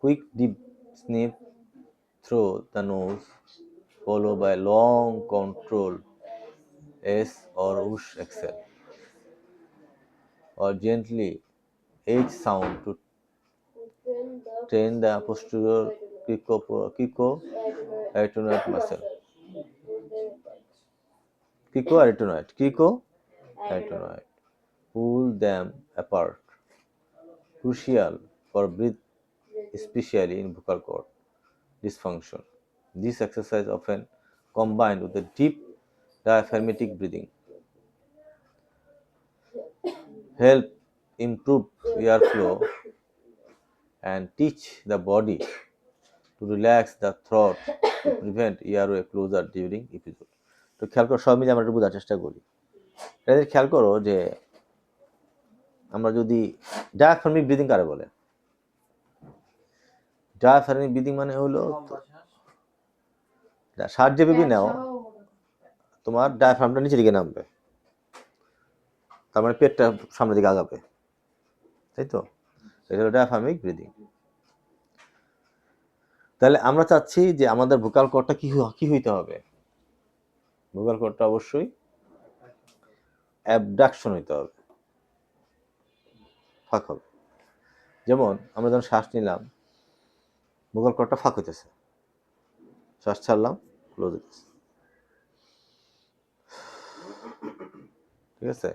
Quick deep sniff through the nose, followed by long control S or whoosh exhale, or gently H sound to train the posterior cricoarytenoid muscle. Cricoarytenoid. Pull them apart. Crucial for breath, especially in vocal cord dysfunction. This exercise often combined with a deep diaphragmatic breathing help improve airflow and teach the body to relax the throat to prevent airway closure during episode. তো খেয়াল করো, সব মিলে আমরা একটু বোঝার চেষ্টা করি। এটা খেয়াল করো যে আমরা যদি ডায়াফ্রাগমিক ব্রিদিং কারে বলে? ডায়াফ্রাগমিক ব্রিদিং মানে হলো শ্বাস যেভাবে নাও তোমার ডায়াফ্রামটা নিচের দিকে নামবে, তার মানে পেটটা সামনের দিকে আগাবে, তাই তো? এটা হলো ডায়াফ্রাগমিক ব্রিদিং। তাহলে আমরা চাচ্ছি যে আমাদের ভোকাল কর্ডটা কি হইতে হবে? ভোকাল কর্ডটা অবশ্যই অ্যাবডাকশন হইতে হবে, ফাঁক হবে। যেমন আমরা যখন শ্বাস নিলাম, ভোকাল কর্ডটা ফাঁক হইতেছে, শ্বাস ছাড়লাম, ক্লোজ হইতেছে, ঠিক আছে?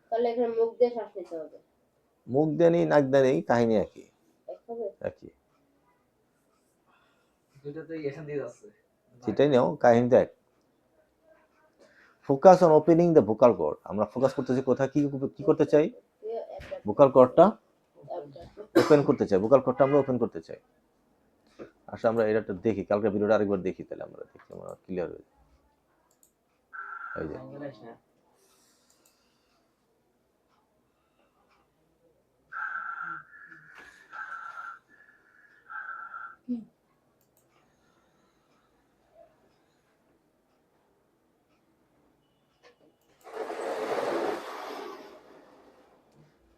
তাহলে এখানে মুখ দিয়ে শ্বাস নিতে হবে। মুখ দিয়ে নেই, নাক দিয়ে নেই, কাহিনী একই। সেটাই নেও, কাহিনী দেখ। Focus on opening the vocal cord. আমরা ফোকাস করতেছি কোথায়, কি করতে চাই? ভোকাল কর্ডটা ওপেন করতে চাই, ভোকাল কর্ডটা আমরা ওপেন করতে চাই। আসলে আমরা এটা দেখি, কালকে ভিডিওটা আরেকবার দেখি, তাহলে আমরা দেখি আমরা ক্লিয়ার হয়ে যায়।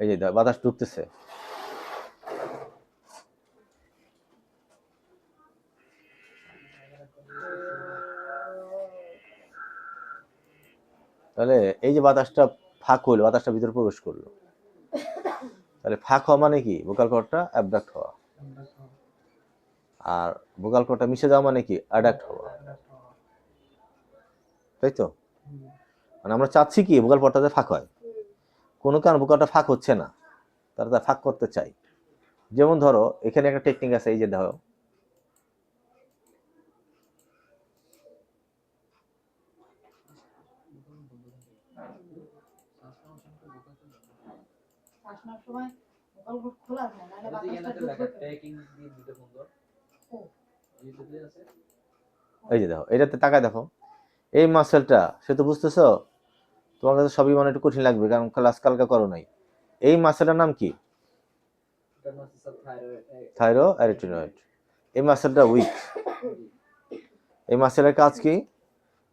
এই যে বাতাস ঢুকতেছে, তাহলে এই যে বাতাসটা ফাঁক হইলো, বাতাসটা ভিতরে প্রবেশ করলো, তাহলে ফাঁক হওয়া মানে কি? ভোকাল কর্ডটা অ্যাবডাক্ট হওয়া। আর ভোকাল কর্ডটা মিশে যাওয়া মানে কি? অ্যাডাক্ট হওয়া, তাই তো? মানে আমরা চাচ্ছি কি ভোকাল কর্ডটাতে ফাঁক হয়, কোনো কারণ ভোকালটা ফাঁক হচ্ছে না, তারা ফাঁক করতে চাই। যেমন ধরো এখানে একটা টেকনিক আছে, এই যে ধরো এই যে দেখো, এটাতে তাকায় দেখো, এই মাসেলটা, সে তো বুঝতেছো, তোমার কাছে সবই মানে একটু কঠিন লাগবে কারণ ক্লাস কালকে করো নাই। এই মাসেলটার নাম কি? থাইরোঅ্যারিটিনয়েড। এই মাসেলটা উইক। এই মাসেলের কাজ কি?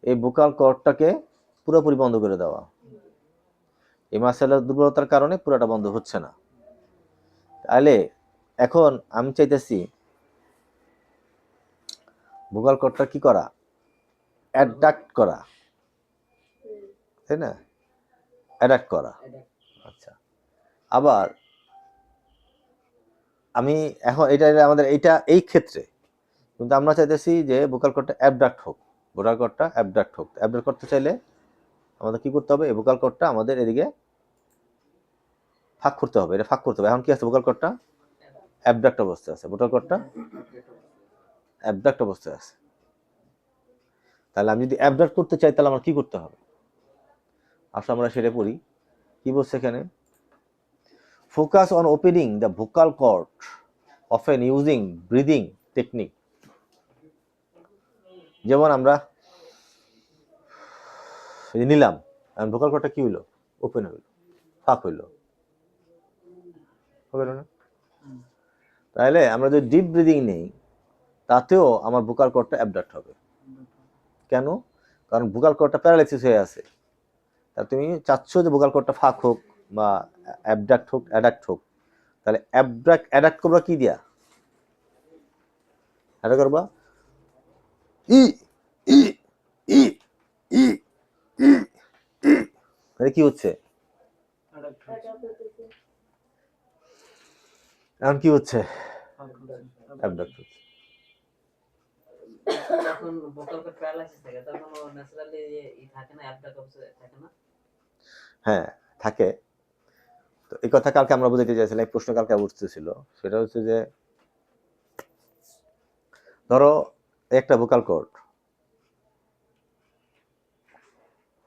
এই ভোকাল কর্ডটাকে পুরোপুরি বন্ধ করে দেওয়া। এই মাসেলের দুর্বলতার কারণে পুরোটা বন্ধ হচ্ছে না। তাহলে এখন আমি চাইতেছি ভোকাল কর্ডটা কি করা? অ্যাডাক্ট করা, তাই না? অ্যাডাক্ট করা। আচ্ছা, আবার আমি এখন এটা আমাদের এই ক্ষেত্রে কিন্তু আমরা চাইতেছি যে ভোকাল কর্ডটা অ্যাবডাক্ট হোক, ভোকাল কর্ডটা অ্যাবডাক্ট হোক। অ্যাবডাক্ট করতে চাইলে আমাদের কি করতে হবে? এই ভোকাল কর্ডটা আমাদের এদিকে ফাঁক করতে হবে, এটা ফাঁক করতে হবে। এখন কি আছে? ভোকাল কর্ডটা অ্যাবডাক্ট অবস্থায় আছে, ভোকাল কর্ডটা অ্যাবডাক্ট অবস্থায় আছে। তাহলে আমি যদি অ্যাবডাক্ট করতে চাই তাহলে আমার কি করতে হবে? আসলে আমরা সেটা পড়ি। কি বলছে এখানে? Focus on opening the vocal cord often using breathing technique. যেমন আমরা নিলাম, ভোকাল কর্ডটা কি হইলো? ওপেন হইলো, ফাঁক হইলো, না? তাহলে আমরা যদি ডিপ ব্রিদিং নেই তাতেও আমার ভোকাল কর্ডটা অ্যাবডাক্ট হবে। কেন? কারণ ভোকাল কর্ডটা প্যারালাইসিস হয়ে আছে। তা তুমি চাচ্ছ যে ভোকাল কর্ডটা ফাঁক হোক বা অ্যাবডাক্ট হোক, অ্যাডাক্ট হোক, তাহলে অ্যাডাক্ট করবা কি দিয়া? অ্যাডাক্ট করবা ই ই ই ই ই ই। তাহলে কি হচ্ছে? এখন কি হচ্ছে? অ্যাবডাক্ট হচ্ছে। যখন ভোকাল কর্ড প্যারালাইসিস থাকে তখন ও ন্যাচারালি থাকে না, অ্যাবডাক্ট থাকে না। হ্যাঁ থাকে। তো এই কথা কালকে আমরা বুঝাইতে চাইছিলাম, এই প্রশ্ন কালকে উঠতেছিল। সেটা হচ্ছে যে ধরো একটা ভোকাল কর্ড,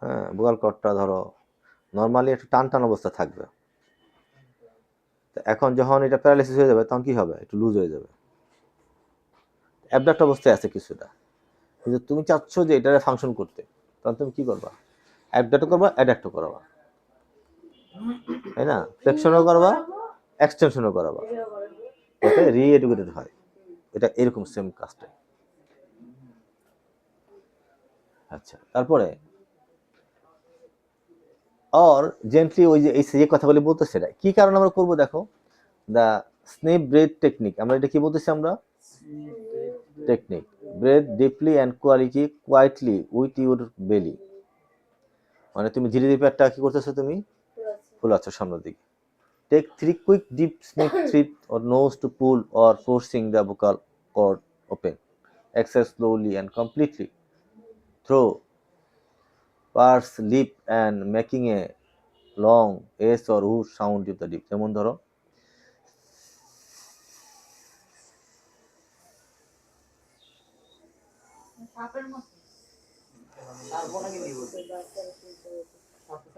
হ্যাঁ ভোকাল কর্ডটা ধরো নর্মালি একটু টান টান অবস্থা থাকবে। এখন যখন এটা প্যারালাইসিস হয়ে যাবে তখন কি হবে? একটু লুজ হয়ে যাবে, অ্যাবডাক্ট অবস্থায় আছে কিছুটা। কিন্তু তুমি চাচ্ছ যে এটারে ফাংশন করতে, তখন তুমি কি করবা? অ্যাবডাক্টও করবা, অ্যাডাক্টও করবা, তাই না? ফ্লেকশনও করবা, এক্সটেনশনও করাবা, যাতে রিএডুকেটেড হয়। এটা এরকম সেম কাজটা। আচ্ছা, তারপরে অর জেন্টলি, ওই যে এই যে কথাগুলি বলতেছে, সেটা কি কারণে আমরা করবো দেখো, দ্য স্নেপ ব্রেথ টেকনিক। আমরা এটা কি বলতেছি? আমরা technique, breathe deeply and quietly with your belly. মানে তুমি ধীরে ধীরে পেটটা কি করতেছো? তুমি ফুলাচ্ছ সামনের দিকে। Take 3 quick deep sniff throat or nose to pull or forcing the vocal cord open. Exhale slowly and completely through parse lip and making a long s or u sound with the lip. যেমন ধরো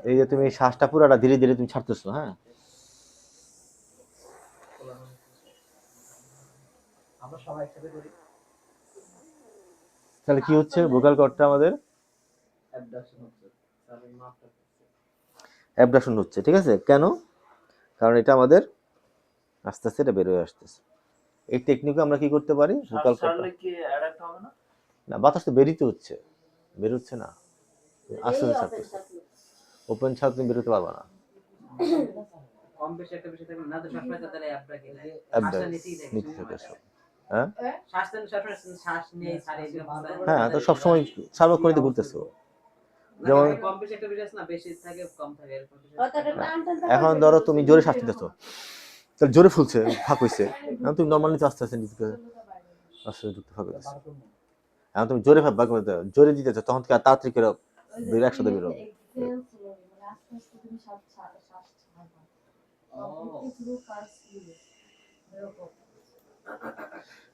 এই যে তুমি শ্বাসটা পুরাটা ধীরে ধীরে তুমি ছাড়তেছো, হ্যাঁ আমরা সবাই একসাথে করি। তাহলে কি হচ্ছে? ভোকাল কর্ডটা আমাদের অ্যাবডাকশন হচ্ছে, তাহলে মাপটা অ্যাবডাকশন হচ্ছে, ঠিক আছে? কেন? কারণ এটা আমাদের আস্তে আস্তে এটা বের হয়ে আসতেছে। এই টেকনিকে আমরা কি করতে পারি? ভোকাল কর্ডটা কি অ্যাডাপ্ট হবে না? না, বাতাস তো বেরিতে হচ্ছে, বেরোচ্ছে না, আস্তে আস্তে ছাড়তেছে। ওপেন ছাড়া তুমি বেরোতে পারবা না। কম বেশি একটা বিষয় থাকবে না, তো সবসময় তো তাহলে অ্যাবডাক্ট অ্যাবডাক্ট নিতে থাকে সব, হ্যাঁ শ্বাস তো সবসময় শ্বাস নিয়ে ছাড়ে হ্যাঁ, তো সবসময় সার্বক্ষণিক ঘুরতেছো। যেমন কম বেশি একটা বিষয় আছে না, বেশি থাকে কম থাকে এরকম কিছু। এখন ধরো তুমি জোরে শ্বাস নিতেছো, তাহলে জোরে ফুলছে, ফাঁক হইছে। এখন তুমি নর্মালি আস্তে আস্তে নিতে আস্তে ঢুকতে ফাঁক হইতেছে। এখন তুমি জোরে ভাগ করতে জোরে দিতেছো, তখন কি আর তাড়াতাড়ি করে দুই একসাথে বেরোবে।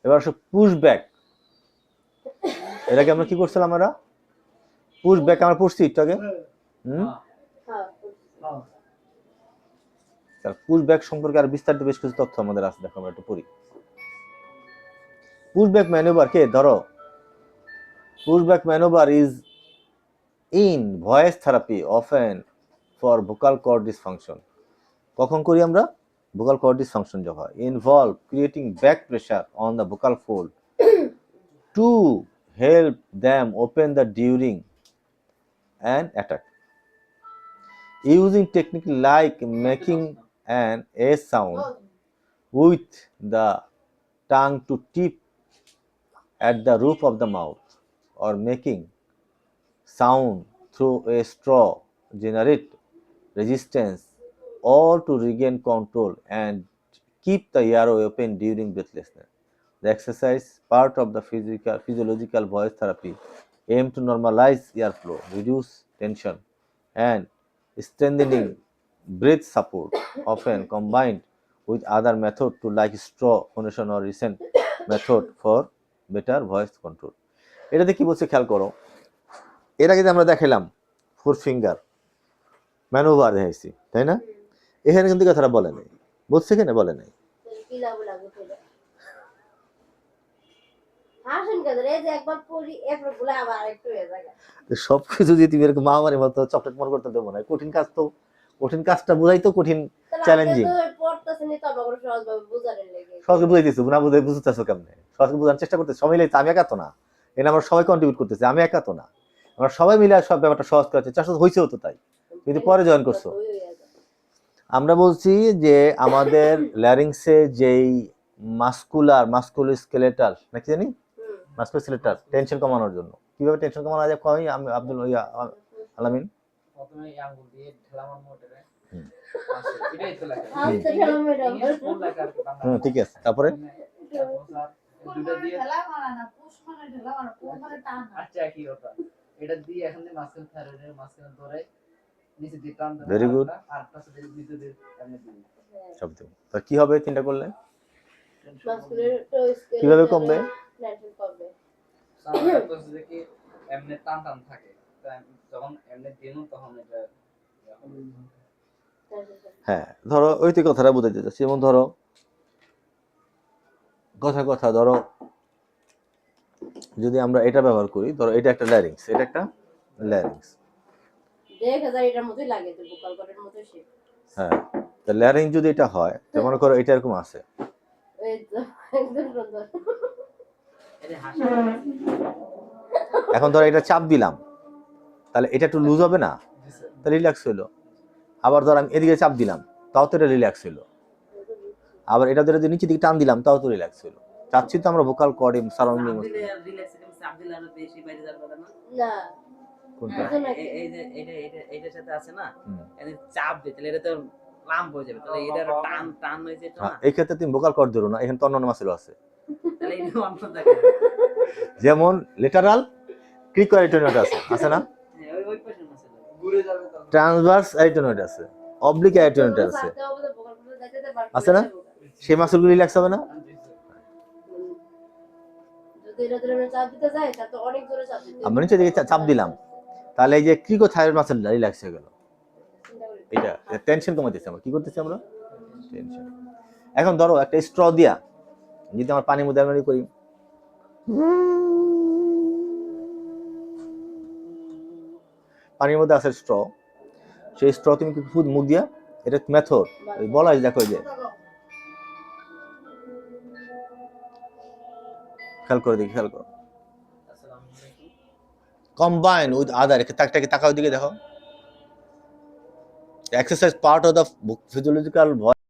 এবার আসো পুশ ব্যাক। এর আগে আমরা কি করছিলাম? আমরা পুশ ব্যাক আমরা পড়ছি একটু আগে। পুশ ব্যাক সম্পর্কে আর বিস্তারিত বেশ কিছু তথ্য আমাদের আছে, দেখো আমরা একটু পড়ি। পুশ ব্যাক ম্যানুভার কে ধরো, push back manoeuvre is in voice therapy often for vocal cord dysfunction. কখন করি আমরা? ভোকাল কর্ড ডিসফাংশন যখন হয়। Involve creating back pressure on the vocal fold to help them open the during an attack. Using technique like making an A sound with the tongue to tip at the roof of the mouth or making sound through a straw generate resistance, all to regain control and keep the airway open during breathlessness. The exercise, part of the physiological voice therapy, aim to normalize airflow, reduce tension, and strengthening breath support, often combined with other methods to like straw phonation or recent method for better voice control. এটাতে কি বলছে খেয়াল করো, এর আগে যে আমরা দেখাইলাম 4 ফিঙ্গার ম্যানুভার দেখাইছি, তাই না? এখানে কিন্তু কথাটা বলে নাই, বলছে কিনা? বলে নাই। সবকিছু যদি তুমি এরকম মহামারীর মতো চকলেট মনে করতে দেবো না, কঠিন কাজ তো, কঠিন কাজটা বুঝাই তো কঠিন, চ্যালেঞ্জিং। সহজে বুঝাই দিচ্ছি, না বুঝাই বুঝতেছো কেমনে? সহজে বোঝানোর চেষ্টা করতেছি, সবাই মিলে। আমি একা তো না, এখানে আমরা সবাই কন্ট্রিবিউট করতেছি, আমি একা তো না, আমরা সবাই মিলে সব ব্যাপারটা সহজ করার চেষ্টা হয়েছেও তো, তাই কিন্তু পরে জয়েন করছো। আমরা বলছি যে আমাদের ল্যারিংসে যেই মাস্কুলোস্কেলেটাল নাকি জানি হুম। মাস্কুলোস্কেলেটাল টেনশন কমানোর জন্য কিভাবে টেনশন কমানো যায় কই আমি আব্দুল আলামিন প্রথমে এই আঙ্গুল দিয়ে ঠেলামার মোটরে হুম। এটাই তো লেখা আস্তে ঠেলা মেরে ইংলিশ কোন লেখা আর কি বাংলা ঠিক আছে তারপরে দুটো দিয়ে ঢেলা মারা না পুশ মানে ঢেলা মারা পুশ মানে টান না। আচ্ছা কি কথা এটা দিয়ে এখন দিয়ে মাঝখানে থাইরয়েডের মাঝখানে ধরে নিচে দিয়ে টান দেবে Very good. আর পাশে দিয়ে ভিতরে দিয়ে এমনি দিবি শব্দ তো কি হবে তিনটা করলে মাস্কুলোস্কেলেটাল কিভাবে কমবে টেনশন কমবে। সামনে তো দেখি এমনি টান টান থাকে যখন এমনি দিন তখন এটা হ্যাঁ ধরো ওই তো কথাটা বুঝাইতে চাচ্ছি যেমন ধরো কথা ধরো যদি আমরা এটা ব্যবহার করি ধরো এটা একটা ল্যারিংস এটা একটা ল্যারিংস দেখা যায় এটার মতোই লাগে তো ভোকাল কর্ডের মতোই শেপ। হ্যাঁ তো ল্যারিংস যদি এটা হয় তো মনে করো এটা এরকম আছে এই তো একদম সুন্দর। এটা হাসি এখন ধরো এটা চাপ দিলাম তাহলে এটা একটু লুজ হবে না তা রিল্যাক্স হলো আবার ধর আমি এদিকে চাপ দিলাম তাও তো এটা রিল্যাক্স হলো আবার এটা ধরে যদি নিচের দিকে টান দিলাম তাও তো রিল্যাক্স হলো চাচ্ছি তো আমরা ভোকাল কর্ড সারাউন্ডিং দিলে রিল্যাক্স এর চাপ দিলে আর বেশি বাইরে যাবে না না কোনটা এই যে এটার সাথে আছে না হুম। এদের চাপ দিতে এটা তো লাম্প হয়ে যাবে তাহলে এটা টান টান হয়েছে তো না এই ক্ষেত্রে তুমি ভোকাল কর্ড ধরো না এখানে তো অন্যান্য মাসেল আছে তাহলে এটা অন্য থাকে যেমন লেটারাল ক্রিকোয়ারিটোনেট আছে না ওই পাশে মাসে ঘুরে যাবে তখন ট্রান্সভার্স অ্যারিটোনেট আছে অবলিক অ্যারিটোনেট আছে আছে না? সেই মাসলগুলো রিল্যাক্স হবে না যদি এটা ধরে আমরা চাপ দিতে যাই তা তো অনেক জোরে চাপ দিতে আমরা নিচে দিকে চাপ দিলাম তাহলে এই যে ক্রিকোথাইরয়েড মাসলটা রিল্যাক্স হয়ে গেল এটা টেনশন কমাইতেছে আমরা কি করতেছি আমরা টেনশন এখন ধরো একটা স্ট্র দিয়া যদি আমার পানির মধ্যে আমরা করি পানির মধ্যে আছে স্ট্র সেই স্ট্র তুমি কি মুখ দিয়া এটা মেথড বলা হয় দেখো এই যে খেয়াল করে দেখি খেয়াল করো আসসালামু আলাইকুম combine with other তাকাও দিকে দেখো exercise part of the physiological voice